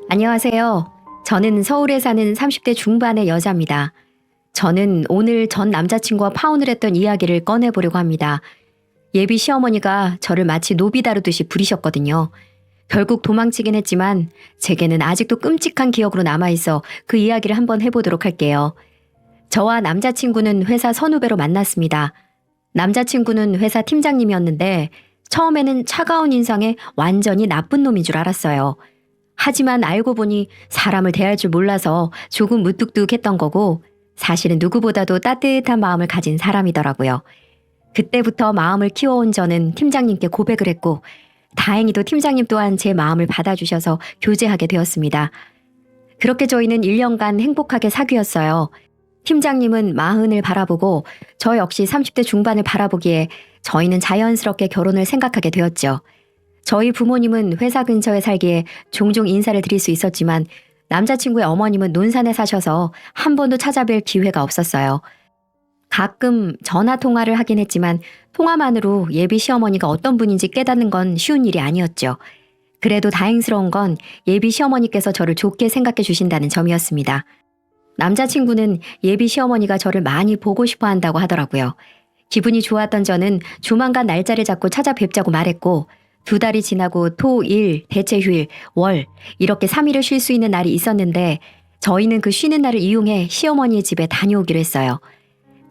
안녕하세요. 저는 서울에 사는 30대 중반의 여자입니다. 저는 오늘 전 남자친구와 파혼을 했던 이야기를 꺼내보려고 합니다. 예비 시어머니가 저를 마치 노비 다루듯이 부리셨거든요. 결국 도망치긴 했지만 제게는 아직도 끔찍한 기억으로 남아있어 그 이야기를 한번 해보도록 할게요. 저와 남자친구는 회사 선후배로 만났습니다. 남자친구는 회사 팀장님이었는데 처음에는 차가운 인상에 완전히 나쁜 놈인 줄 알았어요. 하지만 알고 보니 사람을 대할 줄 몰라서 조금 무뚝뚝했던 거고 사실은 누구보다도 따뜻한 마음을 가진 사람이더라고요. 그때부터 마음을 키워온 저는 팀장님께 고백을 했고 다행히도 팀장님 또한 제 마음을 받아주셔서 교제하게 되었습니다. 그렇게 저희는 1년간 행복하게 사귀었어요. 팀장님은 40을 바라보고 저 역시 30대 중반을 바라보기에 저희는 자연스럽게 결혼을 생각하게 되었죠. 저희 부모님은 회사 근처에 살기에 종종 인사를 드릴 수 있었지만 남자친구의 어머님은 논산에 사셔서 한 번도 찾아뵐 기회가 없었어요. 가끔 전화 통화를 하긴 했지만 통화만으로 예비 시어머니가 어떤 분인지 깨닫는 건 쉬운 일이 아니었죠. 그래도 다행스러운 건 예비 시어머니께서 저를 좋게 생각해 주신다는 점이었습니다. 남자친구는 예비 시어머니가 저를 많이 보고 싶어 한다고 하더라고요. 기분이 좋았던 저는 조만간 날짜를 잡고 찾아뵙자고 말했고 2달이 지나고 토, 일, 대체 휴일, 월 이렇게 3일을 쉴 수 있는 날이 있었는데 저희는 그 쉬는 날을 이용해 시어머니의 집에 다녀오기로 했어요.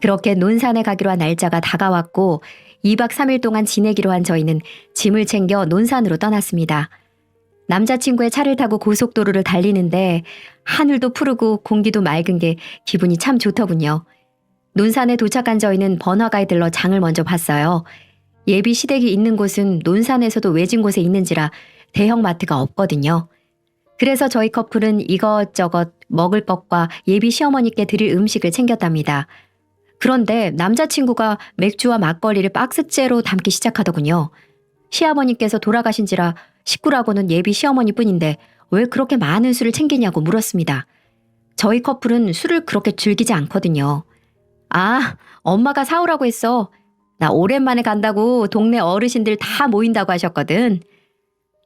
그렇게 논산에 가기로 한 날짜가 다가왔고 2박 3일 동안 지내기로 한 저희는 짐을 챙겨 논산으로 떠났습니다. 남자친구의 차를 타고 고속도로를 달리는데 하늘도 푸르고 공기도 맑은 게 기분이 참 좋더군요. 논산에 도착한 저희는 번화가에 들러 장을 먼저 봤어요. 예비 시댁이 있는 곳은 논산에서도 외진 곳에 있는지라 대형마트가 없거든요. 그래서 저희 커플은 이것저것 먹을 것과 예비 시어머니께 드릴 음식을 챙겼답니다. 그런데 남자친구가 맥주와 막걸리를 박스째로 담기 시작하더군요. 시아버님께서 돌아가신지라 식구라고는 예비 시어머니뿐인데 왜 그렇게 많은 술을 챙기냐고 물었습니다. 저희 커플은 술을 그렇게 즐기지 않거든요. 아, 엄마가 사오라고 했어. 나 오랜만에 간다고 동네 어르신들 다 모인다고 하셨거든.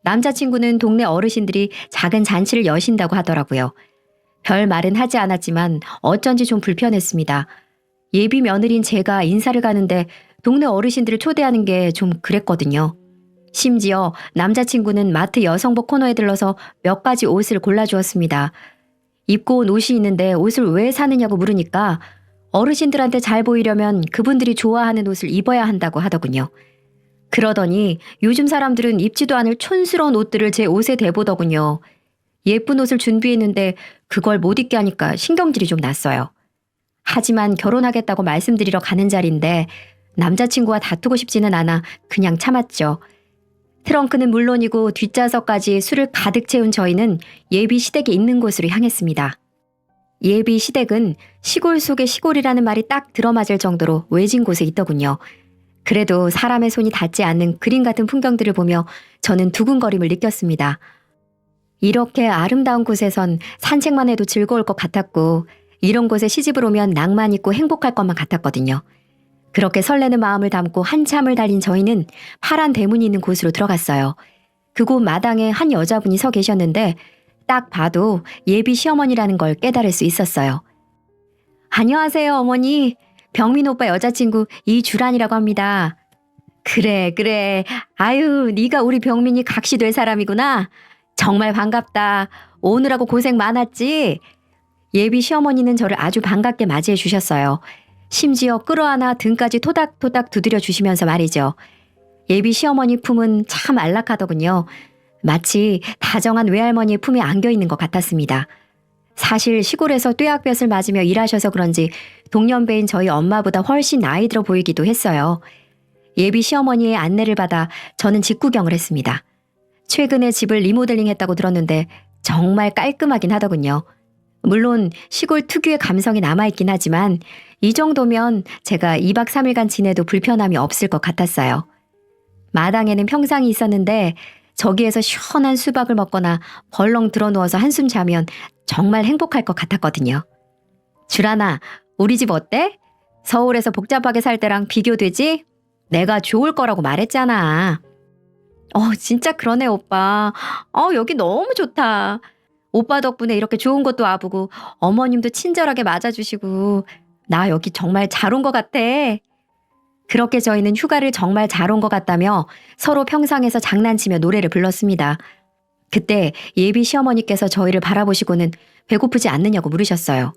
남자친구는 동네 어르신들이 작은 잔치를 여신다고 하더라고요. 별 말은 하지 않았지만 어쩐지 좀 불편했습니다. 예비 며느리인 제가 인사를 가는데 동네 어르신들을 초대하는 게 좀 그랬거든요. 심지어 남자친구는 마트 여성복 코너에 들러서 몇 가지 옷을 골라주었습니다. 입고 온 옷이 있는데 옷을 왜 사느냐고 물으니까 어르신들한테 잘 보이려면 그분들이 좋아하는 옷을 입어야 한다고 하더군요. 그러더니 요즘 사람들은 입지도 않을 촌스러운 옷들을 제 옷에 대보더군요. 예쁜 옷을 준비했는데 그걸 못 입게 하니까 신경질이 좀 났어요. 하지만 결혼하겠다고 말씀드리러 가는 자리인데 남자친구와 다투고 싶지는 않아 그냥 참았죠. 트렁크는 물론이고 뒷좌석까지 술을 가득 채운 저희는 예비 시댁이 있는 곳으로 향했습니다. 예비 시댁은 시골 속의 시골이라는 말이 딱 들어맞을 정도로 외진 곳에 있더군요. 그래도 사람의 손이 닿지 않는 그림 같은 풍경들을 보며 저는 두근거림을 느꼈습니다. 이렇게 아름다운 곳에선 산책만 해도 즐거울 것 같았고 이런 곳에 시집을 오면 낭만 있고 행복할 것만 같았거든요. 그렇게 설레는 마음을 담고 한참을 달린 저희는 파란 대문이 있는 곳으로 들어갔어요. 그곳 마당에 한 여자분이 서 계셨는데 딱 봐도 예비 시어머니라는 걸 깨달을 수 있었어요. 안녕하세요, 어머니. 병민 오빠 여자친구 이주란이라고 합니다. 그래. 아유, 네가 우리 병민이 각시 될 사람이구나. 정말 반갑다. 오느라고 고생 많았지? 예비 시어머니는 저를 아주 반갑게 맞이해 주셨어요. 심지어 끌어안아 등까지 토닥토닥 두드려 주시면서 말이죠. 예비 시어머니 품은 참 안락하더군요. 마치 다정한 외할머니의 품에 안겨있는 것 같았습니다. 사실 시골에서 뙤약볕을 맞으며 일하셔서 그런지 동년배인 저희 엄마보다 훨씬 나이 들어 보이기도 했어요. 예비 시어머니의 안내를 받아 저는 집 구경을 했습니다. 최근에 집을 리모델링 했다고 들었는데 정말 깔끔하긴 하더군요. 물론 시골 특유의 감성이 남아있긴 하지만 이 정도면 제가 2박 3일간 지내도 불편함이 없을 것 같았어요. 마당에는 평상이 있었는데 저기에서 시원한 수박을 먹거나 벌렁 들어누워서 한숨 자면 정말 행복할 것 같았거든요. 주란아, 우리 집 어때? 서울에서 복잡하게 살 때랑 비교되지? 내가 좋을 거라고 말했잖아. 진짜 그러네, 오빠. 여기 너무 좋다. 오빠 덕분에 이렇게 좋은 것도 와보고 어머님도 친절하게 맞아주시고 나 여기 정말 잘 온 것 같아. 그렇게 저희는 휴가를 정말 잘 온 것 같다며 서로 평상에서 장난치며 노래를 불렀습니다. 그때 예비 시어머니께서 저희를 바라보시고는 배고프지 않느냐고 물으셨어요.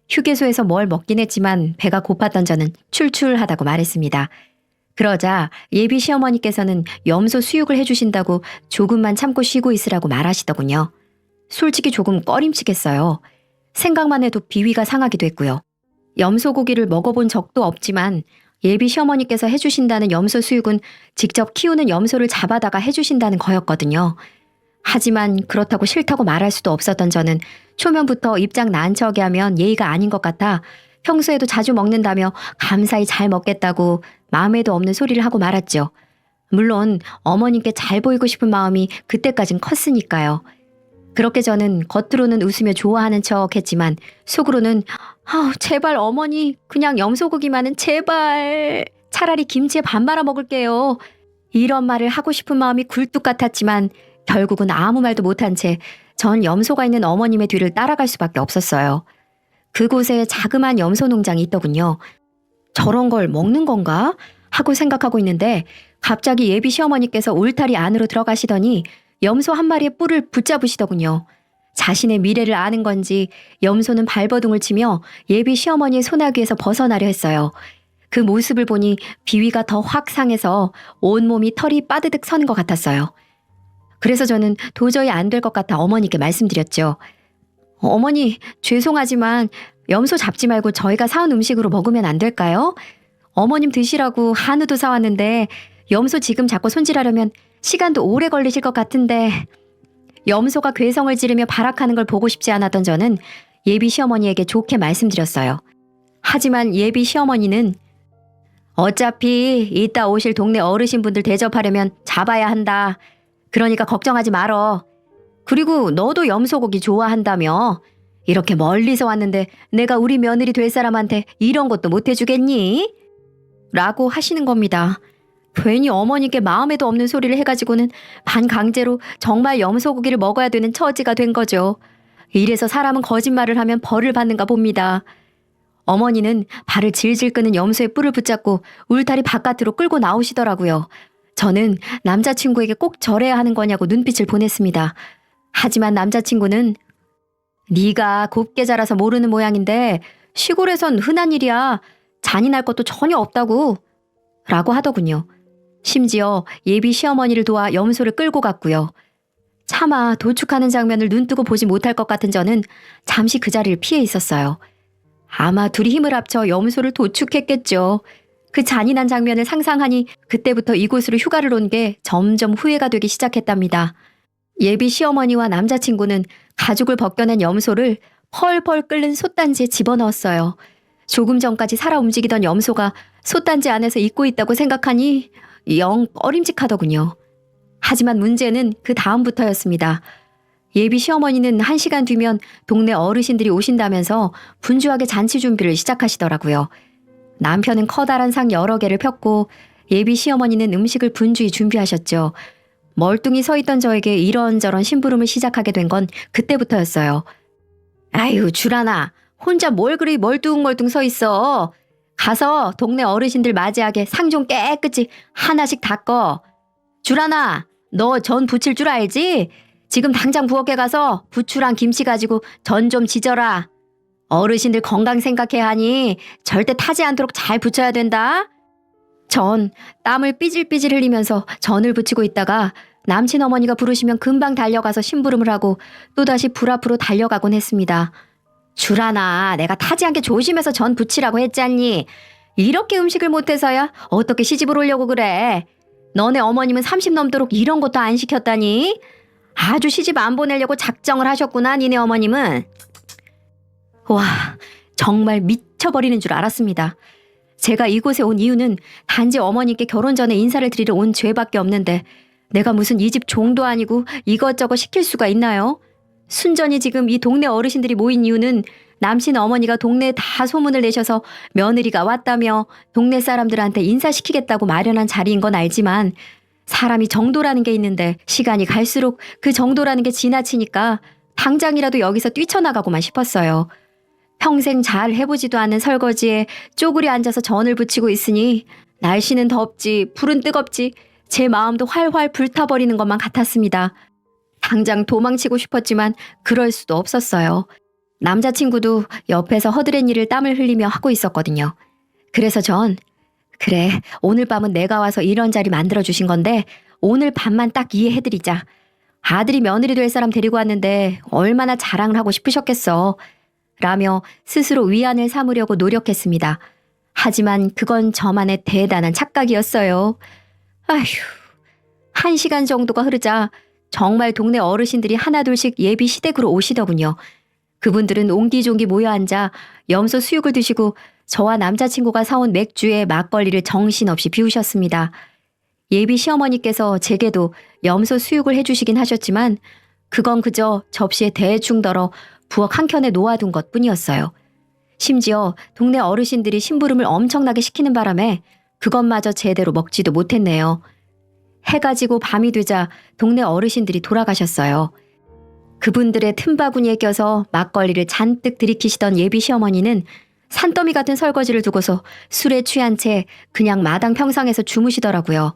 휴게소에서 뭘 먹긴 했지만 배가 고팠던 저는 출출하다고 말했습니다. 그러자 예비 시어머니께서는 염소 수육을 해주신다고 조금만 참고 쉬고 있으라고 말하시더군요. 솔직히 조금 꺼림칙했어요. 생각만 해도 비위가 상하기도 했고요. 염소 고기를 먹어본 적도 없지만 예비 시어머니께서 해주신다는 염소 수육은 직접 키우는 염소를 잡아다가 해주신다는 거였거든요. 하지만 그렇다고 싫다고 말할 수도 없었던 저는 초면부터 입장 난처하게 하면 예의가 아닌 것 같아 평소에도 자주 먹는다며 감사히 잘 먹겠다고 마음에도 없는 소리를 하고 말았죠. 물론 어머님께 잘 보이고 싶은 마음이 그때까진 컸으니까요. 그렇게 저는 겉으로는 웃으며 좋아하는 척 했지만 속으로는 제발 어머니 그냥 염소고기만은 제발 차라리 김치에 밥 말아 먹을게요. 이런 말을 하고 싶은 마음이 굴뚝 같았지만 결국은 아무 말도 못한 채 전 염소가 있는 어머님의 뒤를 따라갈 수밖에 없었어요. 그곳에 자그마한 염소 농장이 있더군요. 저런 걸 먹는 건가? 하고 생각하고 있는데 갑자기 예비 시어머니께서 울타리 안으로 들어가시더니 염소 한 마리의 뿔을 붙잡으시더군요. 자신의 미래를 아는 건지 염소는 발버둥을 치며 예비 시어머니의 소나귀에서 벗어나려 했어요. 그 모습을 보니 비위가 더 확 상해서 온몸이 털이 빠드득 서는 것 같았어요. 그래서 저는 도저히 안 될 것 같아 어머니께 말씀드렸죠. 어머니, 죄송하지만 염소 잡지 말고 저희가 사온 음식으로 먹으면 안 될까요? 어머님 드시라고 한우도 사왔는데 염소 지금 잡고 손질하려면 시간도 오래 걸리실 것 같은데. 염소가 괴성을 지르며 발악하는 걸 보고 싶지 않았던 저는 예비 시어머니에게 좋게 말씀드렸어요. 하지만 예비 시어머니는 어차피 이따 오실 동네 어르신분들 대접하려면 잡아야 한다. 그러니까 걱정하지 말어. 그리고 너도 염소고기 좋아한다며. 이렇게 멀리서 왔는데 내가 우리 며느리 될 사람한테 이런 것도 못 해주겠니? 라고 하시는 겁니다. 괜히 어머니께 마음에도 없는 소리를 해가지고는 반강제로 정말 염소고기를 먹어야 되는 처지가 된 거죠. 이래서 사람은 거짓말을 하면 벌을 받는가 봅니다. 어머니는 발을 질질 끄는 염소의 뿔을 붙잡고 울타리 바깥으로 끌고 나오시더라고요. 저는 남자친구에게 꼭 저래야 하는 거냐고 눈빛을 보냈습니다. 하지만 남자친구는 네가 곱게 자라서 모르는 모양인데 시골에선 흔한 일이야. 잔인할 것도 전혀 없다고. 라고 하더군요. 심지어 예비 시어머니를 도와 염소를 끌고 갔고요. 차마 도축하는 장면을 눈뜨고 보지 못할 것 같은 저는 잠시 그 자리를 피해 있었어요. 아마 둘이 힘을 합쳐 염소를 도축했겠죠. 그 잔인한 장면을 상상하니 그때부터 이곳으로 휴가를 온 게 점점 후회가 되기 시작했답니다. 예비 시어머니와 남자친구는 가죽을 벗겨낸 염소를 펄펄 끓는 솥단지에 집어넣었어요. 조금 전까지 살아 움직이던 염소가 솥단지 안에서 잊고 있다고 생각하니 영 꺼림직하더군요. 하지만 문제는 그 다음부터였습니다. 예비 시어머니는 1시간 뒤면 동네 어르신들이 오신다면서 분주하게 잔치 준비를 시작하시더라고요. 남편은 커다란 상 여러 개를 폈고 예비 시어머니는 음식을 분주히 준비하셨죠. 멀뚱히 서 있던 저에게 이런저런 심부름을 시작하게 된 건 그때부터였어요. 아유, 주란아, 혼자 뭘 그리 멀뚱멀뚱 서 있어. 가서 동네 어르신들 맞이하게 상 좀 깨끗이 하나씩 닦어. 주란아, 너 전 부칠 줄 알지? 지금 당장 부엌에 가서 부추랑 김치 가지고 전 좀 지져라. 어르신들 건강 생각해야 하니 절대 타지 않도록 잘 부쳐야 된다. 전 땀을 삐질삐질 흘리면서 전을 부치고 있다가 남친 어머니가 부르시면 금방 달려가서 심부름을 하고 또다시 불 앞으로 달려가곤 했습니다. 주란아, 내가 타지 않게 조심해서 전 부치라고 했잖니. 이렇게 음식을 못해서야 어떻게 시집을 오려고 그래. 너네 어머님은 30 넘도록 이런 것도 안 시켰다니. 아주 시집 안 보내려고 작정을 하셨구나, 니네 어머님은. 와, 정말 미쳐버리는 줄 알았습니다. 제가 이곳에 온 이유는 단지 어머니께 결혼 전에 인사를 드리러 온 죄밖에 없는데 내가 무슨 이 집 종도 아니고 이것저것 시킬 수가 있나요? 순전히 지금 이 동네 어르신들이 모인 이유는 남친 어머니가 동네에 다 소문을 내셔서 며느리가 왔다며 동네 사람들한테 인사시키겠다고 마련한 자리인 건 알지만 사람이 정도라는 게 있는데 시간이 갈수록 그 정도라는 게 지나치니까 당장이라도 여기서 뛰쳐나가고만 싶었어요. 평생 잘 해보지도 않은 설거지에 쪼그려 앉아서 전을 부치고 있으니 날씨는 덥지 불은 뜨겁지 제 마음도 활활 불타버리는 것만 같았습니다. 당장 도망치고 싶었지만 그럴 수도 없었어요. 남자친구도 옆에서 허드렛 일을 땀을 흘리며 하고 있었거든요. 그래서 전 그래 오늘 밤은 내가 와서 이런 자리 만들어주신 건데 오늘 밤만 딱 이해해드리자. 아들이 며느리 될 사람 데리고 왔는데 얼마나 자랑을 하고 싶으셨겠어. 라며 스스로 위안을 삼으려고 노력했습니다. 하지만 그건 저만의 대단한 착각이었어요. 아휴, 1시간 정도가 흐르자 정말 동네 어르신들이 하나둘씩 예비 시댁으로 오시더군요. 그분들은 옹기종기 모여 앉아 염소 수육을 드시고 저와 남자친구가 사온 맥주에 막걸리를 정신없이 비우셨습니다. 예비 시어머니께서 제게도 염소 수육을 해주시긴 하셨지만 그건 그저 접시에 대충 덜어 부엌 한켠에 놓아둔 것뿐이었어요. 심지어 동네 어르신들이 심부름을 엄청나게 시키는 바람에 그것마저 제대로 먹지도 못했네요. 해가 지고 밤이 되자 동네 어르신들이 돌아가셨어요. 그분들의 틈바구니에 껴서 막걸리를 잔뜩 들이키시던 예비 시어머니는 산더미 같은 설거지를 두고서 술에 취한 채 그냥 마당 평상에서 주무시더라고요.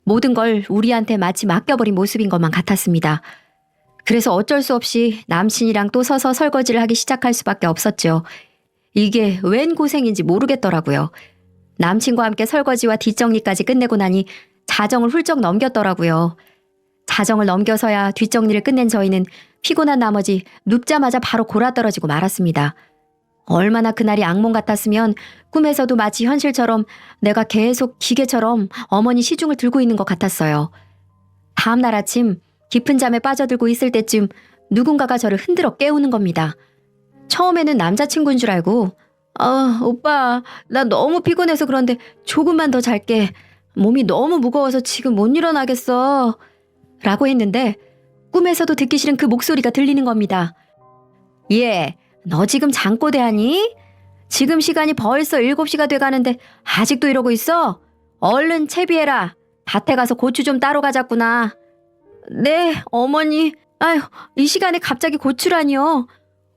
모든 걸 우리한테 마치 맡겨버린 모습인 것만 같았습니다. 그래서 어쩔 수 없이 남친이랑 또 서서 설거지를 하기 시작할 수밖에 없었죠. 이게 웬 고생인지 모르겠더라고요. 남친과 함께 설거지와 뒷정리까지 끝내고 나니 자정을 훌쩍 넘겼더라고요. 자정을 넘겨서야 뒷정리를 끝낸 저희는 피곤한 나머지 눕자마자 바로 골아떨어지고 말았습니다. 얼마나 그날이 악몽 같았으면 꿈에서도 마치 현실처럼 내가 계속 기계처럼 어머니 시중을 들고 있는 것 같았어요. 다음날 아침 깊은 잠에 빠져들고 있을 때쯤 누군가가 저를 흔들어 깨우는 겁니다. 처음에는 남자친구인 줄 알고 오빠 나 너무 피곤해서 그런데 조금만 더 잘게. 몸이 너무 무거워서 지금 못 일어나겠어. 라고 했는데 꿈에서도 듣기 싫은 그 목소리가 들리는 겁니다. 예, 너 지금 잠꼬대 하니? 지금 시간이 벌써 7시가 돼가는데 아직도 이러고 있어? 얼른 채비해라. 밭에 가서 고추 좀 따러 가자꾸나. 네, 어머니. 아유, 이 시간에 갑자기 고추라니요.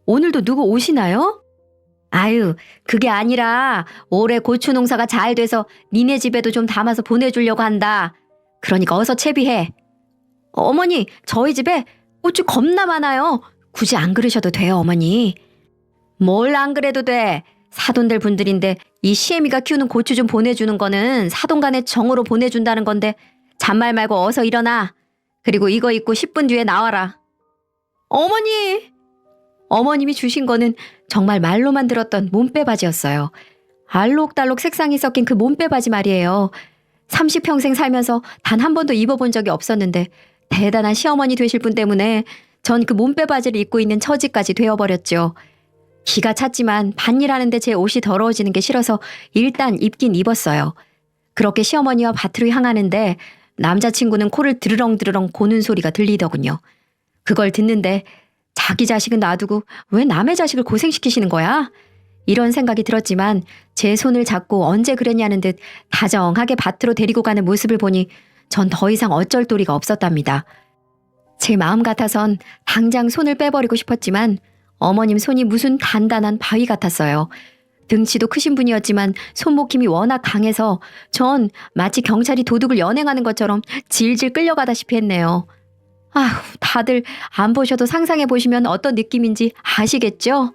오늘도 누구 오시나요? 아유, 그게 아니라 올해 고추 농사가 잘 돼서 니네 집에도 좀 담아서 보내주려고 한다. 그러니까 어서 채비해. 어머니, 저희 집에 고추 겁나 많아요. 굳이 안 그러셔도 돼요, 어머니. 뭘 안 그래도 돼. 사돈들 분들인데 이 시애미가 키우는 고추 좀 보내주는 거는 사돈간의 정으로 보내준다는 건데 잔말 말고 어서 일어나. 그리고 이거 입고 10분 뒤에 나와라. 어머니! 어머님이 주신 거는 정말 말로만 들었던 몸빼 바지였어요. 알록달록 색상이 섞인 그 몸빼 바지 말이에요. 30평생 살면서 단 한 번도 입어본 적이 없었는데 대단한 시어머니 되실 분 때문에 전 그 몸빼 바지를 입고 있는 처지까지 되어버렸죠. 기가 찼지만 밭일하는데 제 옷이 더러워지는 게 싫어서 일단 입긴 입었어요. 그렇게 시어머니와 밭으로 향하는데 남자친구는 코를 드르렁드르렁 고는 소리가 들리더군요. 그걸 듣는데 자기 자식은 놔두고 왜 남의 자식을 고생시키시는 거야? 이런 생각이 들었지만 제 손을 잡고 언제 그랬냐는 듯 다정하게 밭으로 데리고 가는 모습을 보니 전 더 이상 어쩔 도리가 없었답니다. 제 마음 같아선 당장 손을 빼버리고 싶었지만 어머님 손이 무슨 단단한 바위 같았어요. 등치도 크신 분이었지만 손목 힘이 워낙 강해서 전 마치 경찰이 도둑을 연행하는 것처럼 질질 끌려가다시피 했네요. 아휴, 다들 안 보셔도 상상해 보시면 어떤 느낌인지 아시겠죠?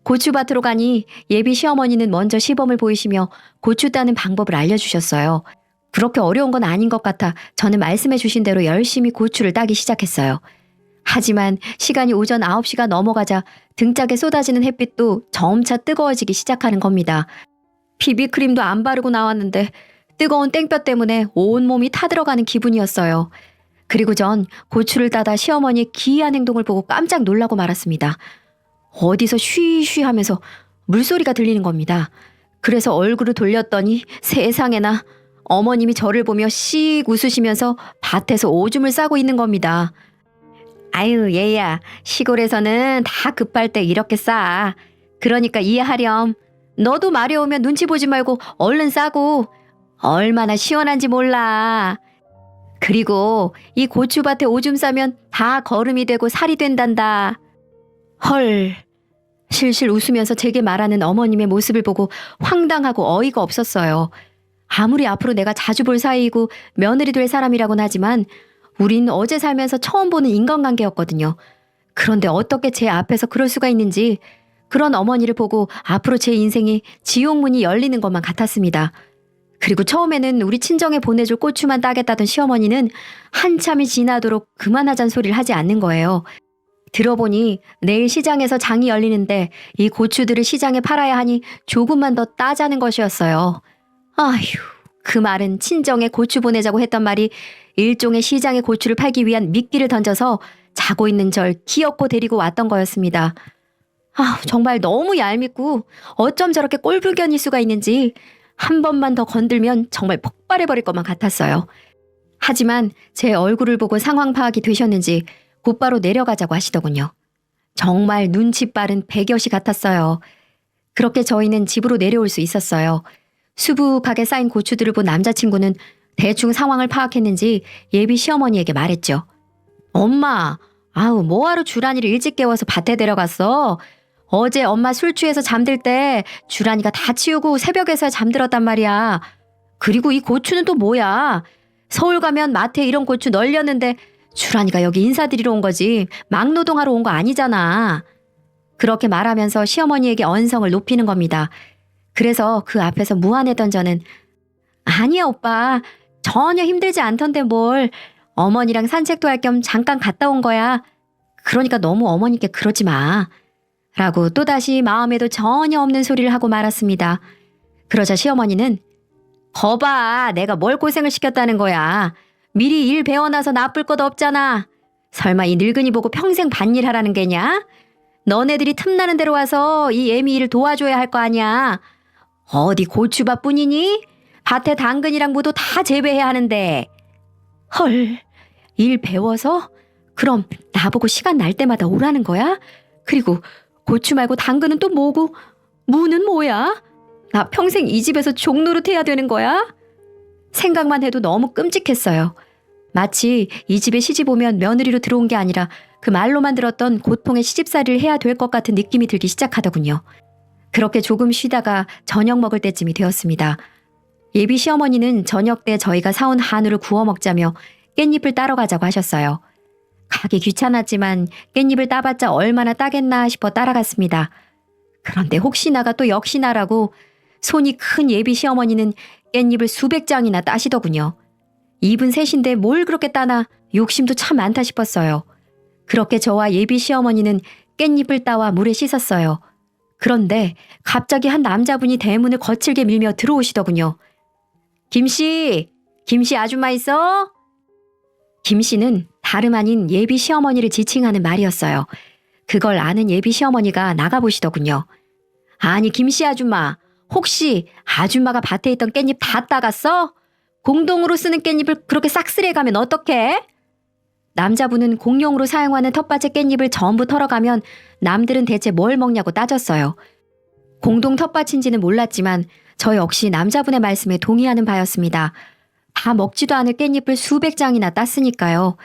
고추밭으로 가니 예비 시어머니는 먼저 시범을 보이시며 고추 따는 방법을 알려주셨어요. 그렇게 어려운 건 아닌 것 같아 저는 말씀해 주신 대로 열심히 고추를 따기 시작했어요. 하지만 시간이 오전 9시가 넘어가자 등짝에 쏟아지는 햇빛도 점차 뜨거워지기 시작하는 겁니다. 비비크림도 안 바르고 나왔는데 뜨거운 땡볕 때문에 온몸이 타들어가는 기분이었어요. 그리고 전 고추를 따다 시어머니의 기이한 행동을 보고 깜짝 놀라고 말았습니다. 어디서 쉬쉬 하면서 물소리가 들리는 겁니다. 그래서 얼굴을 돌렸더니 세상에나 어머님이 저를 보며 씩 웃으시면서 밭에서 오줌을 싸고 있는 겁니다. 아유 얘야, 시골에서는 다 급할 때 이렇게 싸. 그러니까 이해하렴. 너도 마려우면 눈치 보지 말고 얼른 싸고. 얼마나 시원한지 몰라. 그리고 이 고추밭에 오줌 싸면 다 거름이 되고 살이 된단다. 헐. 실실 웃으면서 제게 말하는 어머님의 모습을 보고 황당하고 어이가 없었어요. 아무리 앞으로 내가 자주 볼 사이이고 며느리 될 사람이라고는 하지만 우린 어제 살면서 처음 보는 인간관계였거든요. 그런데 어떻게 제 앞에서 그럴 수가 있는지 그런 어머니를 보고 앞으로 제 인생이 지옥문이 열리는 것만 같았습니다. 그리고 처음에는 우리 친정에 보내줄 고추만 따겠다던 시어머니는 한참이 지나도록 그만하자는 소리를 하지 않는 거예요. 들어보니 내일 시장에서 장이 열리는데 이 고추들을 시장에 팔아야 하니 조금만 더 따자는 것이었어요. 아휴, 그 말은 친정에 고추 보내자고 했던 말이 일종의 시장에 고추를 팔기 위한 미끼를 던져서 자고 있는 절 기어코 데리고 왔던 거였습니다. 정말 너무 얄밉고 어쩜 저렇게 꼴불견일 수가 있는지 한 번만 더 건들면 정말 폭발해버릴 것만 같았어요. 하지만 제 얼굴을 보고 상황 파악이 되셨는지 곧바로 내려가자고 하시더군요. 정말 눈치 빠른 배겨시 같았어요. 그렇게 저희는 집으로 내려올 수 있었어요. 수북하게 쌓인 고추들을 본 남자친구는 대충 상황을 파악했는지 예비 시어머니에게 말했죠. 엄마, 뭐하러 주란이를 일찍 깨워서 밭에 데려갔어? 어제 엄마 술 취해서 잠들 때 주란이가 다 치우고 새벽에서야 잠들었단 말이야. 그리고 이 고추는 또 뭐야? 서울 가면 마트에 이런 고추 널렸는데 주란이가 여기 인사드리러 온 거지 막노동하러 온 거 아니잖아. 그렇게 말하면서 시어머니에게 언성을 높이는 겁니다. 그래서 그 앞에서 무안했던 저는 아니야 오빠, 전혀 힘들지 않던데 뭘. 어머니랑 산책도 할 겸 잠깐 갔다 온 거야. 그러니까 너무 어머니께 그러지 마. 라고 또다시 마음에도 전혀 없는 소리를 하고 말았습니다. 그러자 시어머니는 거봐, 내가 뭘 고생을 시켰다는 거야. 미리 일 배워놔서 나쁠 것 없잖아. 설마 이 늙은이 보고 평생 밭일 하라는 게냐? 너네들이 틈나는 대로 와서 이 애미 일을 도와줘야 할 거 아니야. 어디 고추밭뿐이니? 밭에 당근이랑 무도 다 재배해야 하는데. 헐, 일 배워서? 그럼 나보고 시간 날 때마다 오라는 거야? 그리고 고추 말고 당근은 또 뭐고 무는 뭐야? 나 평생 이 집에서 종노릇 해야 되는 거야? 생각만 해도 너무 끔찍했어요. 마치 이 집에 시집 오면 며느리로 들어온 게 아니라 그 말로만 들었던 고통의 시집살이를 해야 될 것 같은 느낌이 들기 시작하더군요. 그렇게 조금 쉬다가 저녁 먹을 때쯤이 되었습니다. 예비 시어머니는 저녁 때 저희가 사온 한우를 구워 먹자며 깻잎을 따러 가자고 하셨어요. 가기 귀찮았지만 깻잎을 따봤자 얼마나 따겠나 싶어 따라갔습니다. 그런데 혹시나가 또 역시나라고 손이 큰 예비 시어머니는 깻잎을 수백 장이나 따시더군요. 입은 셋인데 뭘 그렇게 따나 욕심도 참 많다 싶었어요. 그렇게 저와 예비 시어머니는 깻잎을 따와 물에 씻었어요. 그런데 갑자기 한 남자분이 대문을 거칠게 밀며 들어오시더군요. 김씨 아줌마 있어? 김씨는 다름 아닌 예비 시어머니를 지칭하는 말이었어요. 그걸 아는 예비 시어머니가 나가보시더군요. 아니 김씨 아줌마, 혹시 아줌마가 밭에 있던 깻잎 다 따갔어? 공동으로 쓰는 깻잎을 그렇게 싹쓸이해 가면 어떡해? 남자분은 공용으로 사용하는 텃밭의 깻잎을 전부 털어가면 남들은 대체 뭘 먹냐고 따졌어요. 공동 텃밭인지는 몰랐지만 저 역시 남자분의 말씀에 동의하는 바였습니다. 다 먹지도 않을 깻잎을 수백 장이나 땄으니까요.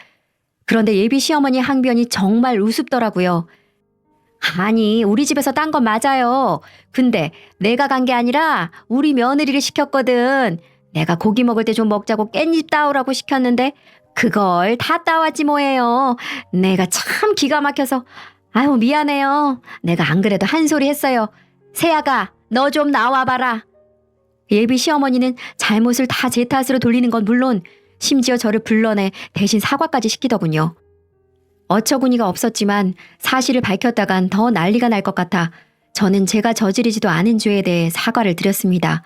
그런데 예비 시어머니 항변이 정말 우습더라고요. 아니, 우리 집에서 딴 건 맞아요. 근데 내가 간 게 아니라 우리 며느리를 시켰거든. 내가 고기 먹을 때 좀 먹자고 깻잎 따오라고 시켰는데 그걸 다 따왔지 뭐예요. 내가 참 기가 막혀서 아유 미안해요. 내가 안 그래도 한 소리 했어요. 세아가 너 좀 나와봐라. 예비 시어머니는 잘못을 다 제 탓으로 돌리는 건 물론 심지어 저를 불러내 대신 사과까지 시키더군요. 어처구니가 없었지만 사실을 밝혔다간 더 난리가 날 것 같아 저는 제가 저지르지도 않은 죄에 대해 사과를 드렸습니다.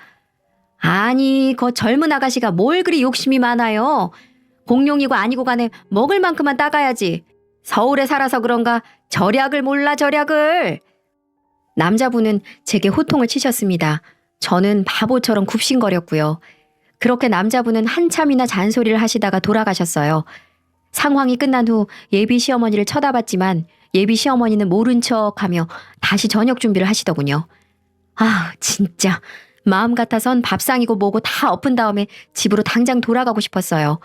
아니, 그 젊은 아가씨가 뭘 그리 욕심이 많아요. 공룡이고 아니고 간에 먹을 만큼만 따가야지. 서울에 살아서 그런가 절약을 몰라 절약을. 남자분은 제게 호통을 치셨습니다. 저는 바보처럼 굽신거렸고요. 그렇게 남자분은 한참이나 잔소리를 하시다가 돌아가셨어요. 상황이 끝난 후 예비 시어머니를 쳐다봤지만 예비 시어머니는 모른 척하며 다시 저녁 준비를 하시더군요. 아, 진짜 마음 같아선 밥상이고 뭐고 다 엎은 다음에 집으로 당장 돌아가고 싶었어요.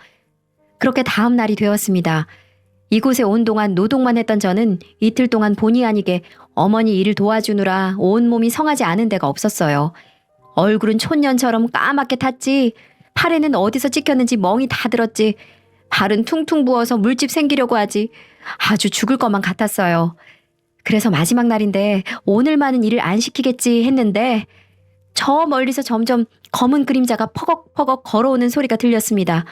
그렇게 다음 날이 되었습니다. 이곳에 온 동안 노동만 했던 저는 이틀 동안 본의 아니게 어머니 일을 도와주느라 온몸이 성하지 않은 데가 없었어요. 얼굴은 촌년처럼 까맣게 탔지, 팔에는 어디서 찍혔는지 멍이 다 들었지, 발은 퉁퉁 부어서 물집 생기려고 하지, 아주 죽을 것만 같았어요. 그래서 마지막 날인데 오늘만은 일을 안 시키겠지 했는데 저 멀리서 점점 검은 그림자가 퍼걱퍼걱 걸어오는 소리가 들렸습니다.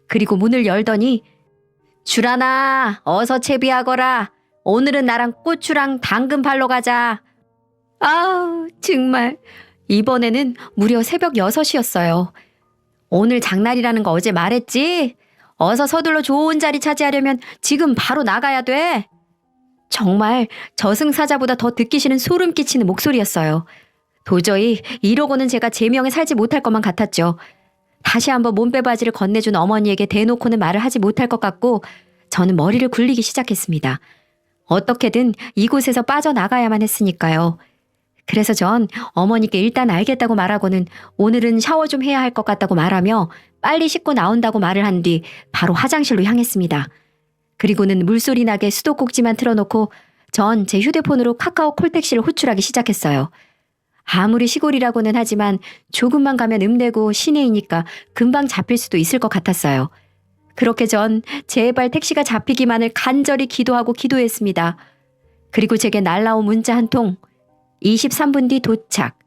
그리고 문을 열더니 주란아, 어서 채비하거라. 오늘은 나랑 고추랑 당근 팔러 가자. 아우, 정말. 이번에는 무려 새벽 6시였어요. 오늘 장날이라는 거 어제 말했지? 어서 서둘러 좋은 자리 차지하려면 지금 바로 나가야 돼. 정말 저승사자보다 더 듣기 싫은 소름 끼치는 목소리였어요. 도저히 이러고는 제가 제명에 살지 못할 것만 같았죠. 다시 한번 몸빼바지를 건네준 어머니에게 대놓고는 말을 하지 못할 것 같고 저는 머리를 굴리기 시작했습니다. 어떻게든 이곳에서 빠져나가야만 했으니까요. 그래서 전 어머니께 일단 알겠다고 말하고는 오늘은 샤워 좀 해야 할 것 같다고 말하며 빨리 씻고 나온다고 말을 한 뒤 바로 화장실로 향했습니다. 그리고는 물소리 나게 수도꼭지만 틀어놓고 전 제 휴대폰으로 카카오 콜택시를 호출하기 시작했어요. 아무리 시골이라고는 하지만 조금만 가면 읍내고 시내이니까 금방 잡힐 수도 있을 것 같았어요. 그렇게 전 제발 택시가 잡히기만을 간절히 기도하고 기도했습니다. 그리고 제게 날라온 문자 한 통. 23분 뒤 도착.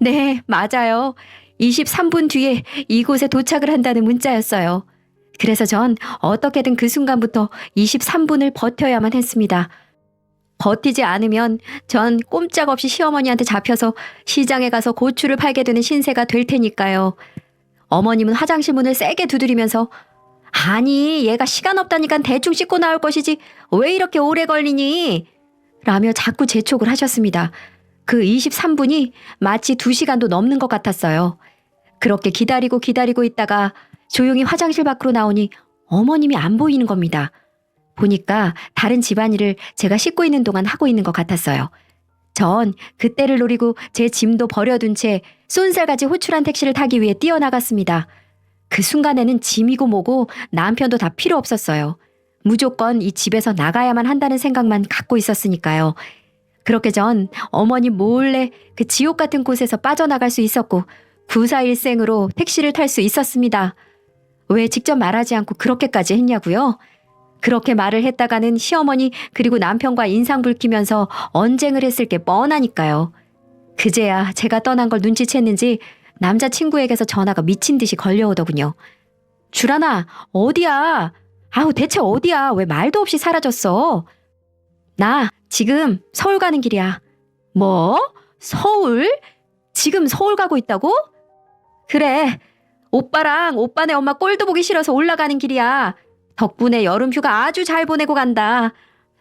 네, 맞아요. 23분 뒤에 이곳에 도착을 한다는 문자였어요. 그래서 전 어떻게든 그 순간부터 23분을 버텨야만 했습니다. 버티지 않으면 전 꼼짝없이 시어머니한테 잡혀서 시장에 가서 고추를 팔게 되는 신세가 될 테니까요. 어머님은 화장실 문을 세게 두드리면서 아니, 얘가 시간 없다니까 대충 씻고 나올 것이지 왜 이렇게 오래 걸리니? 라며 자꾸 재촉을 하셨습니다. 그 23분이 마치 2시간도 넘는 것 같았어요. 그렇게 기다리고 있다가 조용히 화장실 밖으로 나오니 어머님이 안 보이는 겁니다. 보니까 다른 집안일을 제가 씻고 있는 동안 하고 있는 것 같았어요. 전 그때를 노리고 제 짐도 버려둔 채 쏜살같이 호출한 택시를 타기 위해 뛰어나갔습니다. 그 순간에는 짐이고 뭐고 남편도 다 필요 없었어요. 무조건 이 집에서 나가야만 한다는 생각만 갖고 있었으니까요. 그렇게 전 어머니 몰래 그 지옥 같은 곳에서 빠져나갈 수 있었고 구사일생으로 택시를 탈 수 있었습니다. 왜 직접 말하지 않고 그렇게까지 했냐고요? 그렇게 말을 했다가는 시어머니 그리고 남편과 인상 붉히면서 언쟁을 했을 게 뻔하니까요. 그제야 제가 떠난 걸 눈치챘는지 남자친구에게서 전화가 미친 듯이 걸려오더군요. 주란아, 어디야? 아우, 대체 어디야? 왜 말도 없이 사라졌어? 나 지금 서울 가는 길이야. 뭐? 서울? 지금 서울 가고 있다고? 그래. 오빠랑 오빠네 엄마 꼴도 보기 싫어서 올라가는 길이야. 덕분에 여름 휴가 아주 잘 보내고 간다.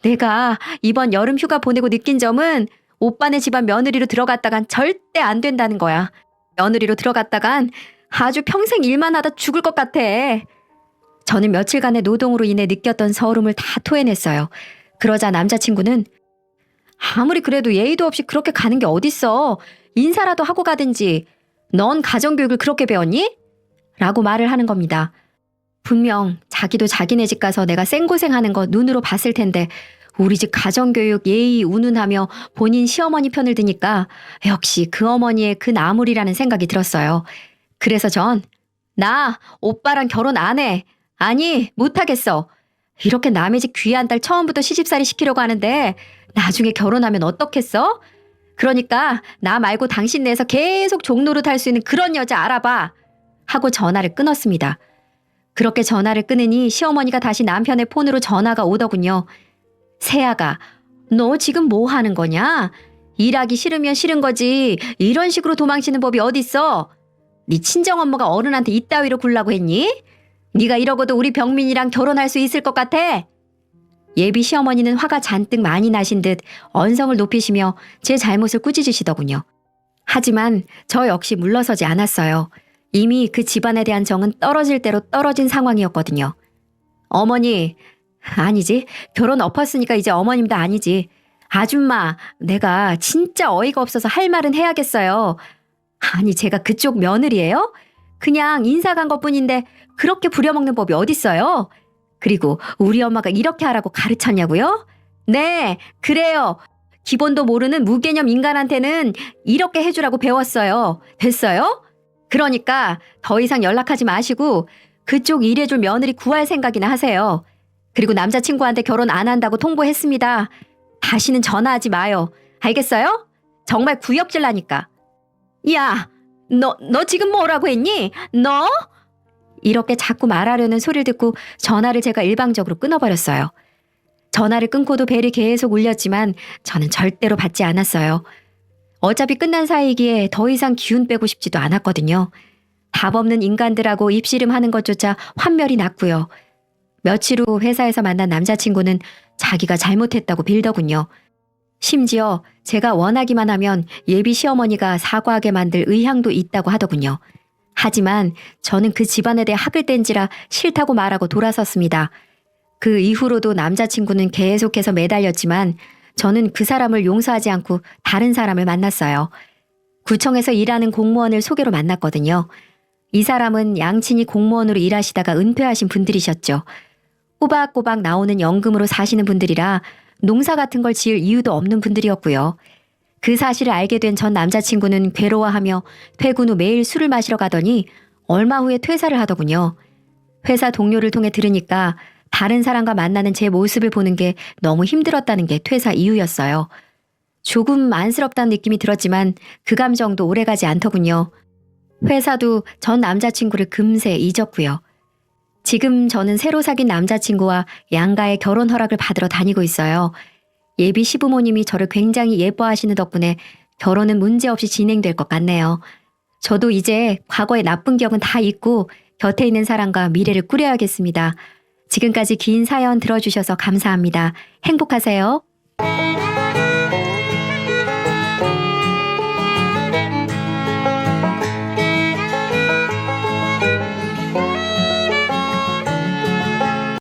내가 이번 여름 휴가 보내고 느낀 점은 오빠네 집안 며느리로 들어갔다간 절대 안 된다는 거야. 며느리로 들어갔다간 아주 평생 일만 하다 죽을 것 같아. 저는 며칠간의 노동으로 인해 느꼈던 서름을 다 토해냈어요. 그러자 남자친구는 아무리 그래도 예의도 없이 그렇게 가는 게 어딨어. 인사라도 하고 가든지. 넌 가정교육을 그렇게 배웠니? 라고 말을 하는 겁니다. 분명 자기도 자기네 집 가서 내가 생고생하는 거 눈으로 봤을 텐데 우리 집 가정교육 예의 운운하며 본인 시어머니 편을 드니까 역시 그 어머니의 그 나물이라는 생각이 들었어요. 그래서 나 오빠랑 결혼 안 해. 아니, 못하겠어. 이렇게 남의 집 귀한 딸 처음부터 시집살이 시키려고 하는데 나중에 결혼하면 어떻겠어? 그러니까 나 말고 당신 내에서 계속 종노릇 할 수 있는 그런 여자 알아봐. 하고 전화를 끊었습니다. 그렇게 전화를 끊으니 시어머니가 다시 남편의 폰으로 전화가 오더군요. 세아가, 너 지금 뭐 하는 거냐? 일하기 싫으면 싫은 거지. 이런 식으로 도망치는 법이 어딨어? 네 친정엄마가 어른한테 이따위로 굴라고 했니? 네가 이러고도 우리 병민이랑 결혼할 수 있을 것 같아? 예비 시어머니는 화가 잔뜩 많이 나신 듯 언성을 높이시며 제 잘못을 꾸짖으시더군요. 하지만 저 역시 물러서지 않았어요. 이미 그 집안에 대한 정은 떨어질 대로 떨어진 상황이었거든요. 어머니, 아니지. 결혼 엎었으니까 이제 어머님도 아니지. 아줌마, 내가 진짜 어이가 없어서 할 말은 해야겠어요. 아니, 제가 그쪽 며느리예요? 그냥 인사 간 것뿐인데 그렇게 부려먹는 법이 어딨어요? 그리고 우리 엄마가 이렇게 하라고 가르쳤냐고요? 네, 그래요. 기본도 모르는 무개념 인간한테는 이렇게 해주라고 배웠어요. 됐어요? 그러니까 더 이상 연락하지 마시고 그쪽 일해줄 며느리 구할 생각이나 하세요. 그리고 남자친구한테 결혼 안 한다고 통보했습니다. 다시는 전화하지 마요. 알겠어요? 정말 구역질 나니까. 야, 너 지금 뭐라고 했니? 너? 이렇게 자꾸 말하려는 소리를 듣고 전화를 제가 일방적으로 끊어버렸어요. 전화를 끊고도 벨이 계속 울렸지만 저는 절대로 받지 않았어요. 어차피 끝난 사이기에 더 이상 기운 빼고 싶지도 않았거든요. 답 없는 인간들하고 입씨름하는 것조차 환멸이 났고요. 며칠 후 회사에서 만난 남자친구는 자기가 잘못했다고 빌더군요. 심지어 제가 원하기만 하면 예비 시어머니가 사과하게 만들 의향도 있다고 하더군요. 하지만 저는 그 집안에 대해 학을 뗀지라 싫다고 말하고 돌아섰습니다. 그 이후로도 남자친구는 계속해서 매달렸지만 저는 그 사람을 용서하지 않고 다른 사람을 만났어요. 구청에서 일하는 공무원을 소개로 만났거든요. 이 사람은 양친이 공무원으로 일하시다가 은퇴하신 분들이셨죠. 꼬박꼬박 나오는 연금으로 사시는 분들이라 농사 같은 걸 지을 이유도 없는 분들이었고요. 그 사실을 알게 된 전 남자친구는 괴로워하며 퇴근 후 매일 술을 마시러 가더니 얼마 후에 퇴사를 하더군요. 회사 동료를 통해 들으니까 다른 사람과 만나는 제 모습을 보는 게 너무 힘들었다는 게 퇴사 이유였어요. 조금 안쓰럽다는 느낌이 들었지만 그 감정도 오래가지 않더군요. 회사도 전 남자친구를 금세 잊었고요. 지금 저는 새로 사귄 남자친구와 양가의 결혼 허락을 받으러 다니고 있어요. 예비 시부모님이 저를 굉장히 예뻐하시는 덕분에 결혼은 문제없이 진행될 것 같네요. 저도 이제 과거의 나쁜 기억은 다 잊고 곁에 있는 사람과 미래를 꾸려야겠습니다. 지금까지 긴 사연 들어주셔서 감사합니다. 행복하세요.